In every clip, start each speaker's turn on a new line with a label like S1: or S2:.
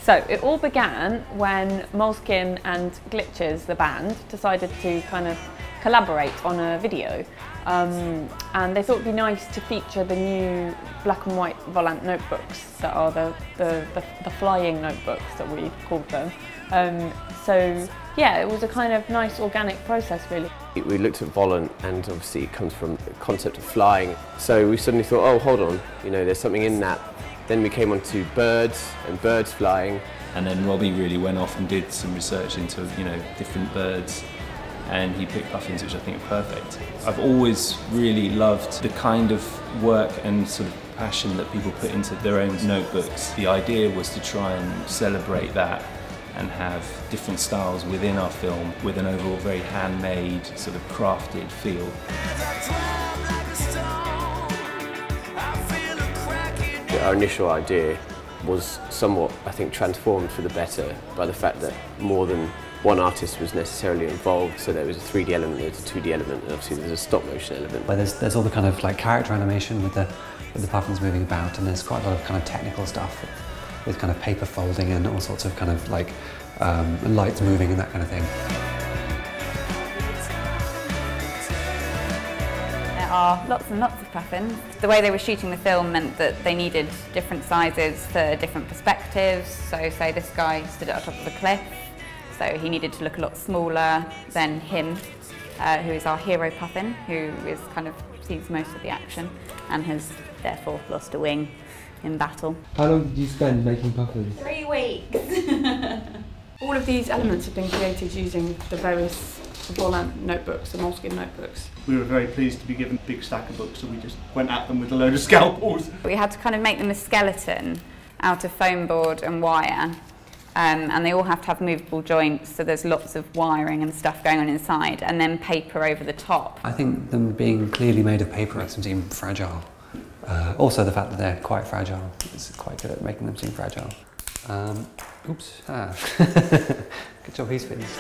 S1: So it all began when Moleskine and Glitches, the band, decided to kind of collaborate on a video. And they thought it'd be nice to feature the new black and white Volant notebooks that are the flying notebooks that we called them. So yeah, it was a kind of nice organic process really.
S2: We looked at Volant and obviously it comes from the concept of flying. So we suddenly thought, oh hold on, you know, there's something in that. Then we came on to birds and birds flying.
S3: And then Robbie really went off and did some research into, you know, different birds, and he picked puffins, which I think are perfect. I've always really loved the kind of work and sort of passion that people put into their own notebooks. The idea was to try and celebrate that and have different styles within our film with an overall very handmade, sort of crafted feel.
S2: Our initial idea was somewhat, I think, transformed for the better by the fact that more than one artist was necessarily involved. So there was a 3D element, there's a 2D element, and obviously there's a stop motion element.
S4: But there's all the kind of like character animation with the puffins moving about, and there's quite a lot of kind of technical stuff with kind of paper folding and all sorts of kind of like lights moving and that kind of thing.
S5: There are lots and lots of puffins. The way they were shooting the film meant that they needed different sizes for different perspectives. So say this guy stood at the top of a cliff, so he needed to look a lot smaller than him, who is our hero puffin, who is kind of sees most of the action and has therefore lost a wing in battle.
S6: How long did you spend making puffins?
S5: 3 weeks.
S1: All of these elements have been created using the various Volant notebooks, the Moleskine notebooks.
S7: We were very pleased to be given a big stack of books, so we just went at them with a load of scalpels.
S5: We had to kind of make them a skeleton out of foam board and wire, and they all have to have movable joints, so there's lots of wiring and stuff going on inside, and then paper over the top.
S4: I think them being clearly made of paper makes them seem fragile. Also the fact that they're quite fragile is quite good at making them seem fragile. Oops. Good job, he's finished.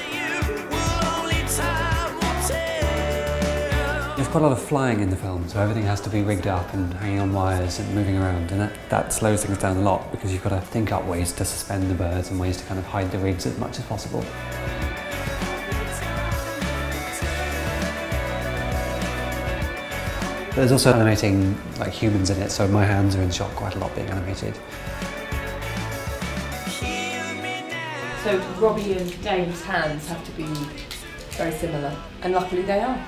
S4: There's quite a lot of flying in the film, so everything has to be rigged up and hanging on wires and moving around, and that slows things down a lot because you've got to think up ways to suspend the birds and ways to kind of hide the rigs as much as possible. There's also animating like humans in it, so my hands are in the shot quite a lot being animated.
S8: So Robbie and Dave's hands have to be very similar, and luckily they are.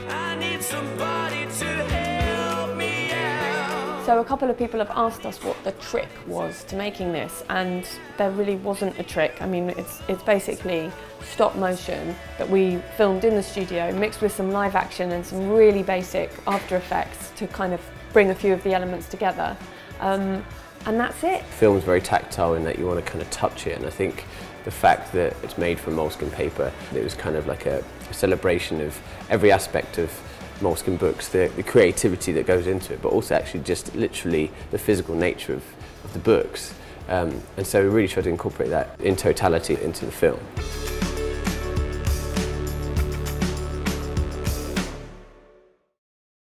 S1: I need somebody to help me out. So a couple of people have asked us what the trick was to making this, and there really wasn't a trick. I mean, it's basically stop motion that we filmed in the studio, mixed with some live action and some really basic After Effects to kind of bring a few of the elements together. And that's it.
S2: The film's very tactile in that you want to kind of touch it, and I think the fact that it's made from Moleskine paper, it was kind of like a celebration of every aspect of Moleskine books, the creativity that goes into it, but also actually just literally the physical nature of the books. And so we really tried to incorporate that in totality into the film.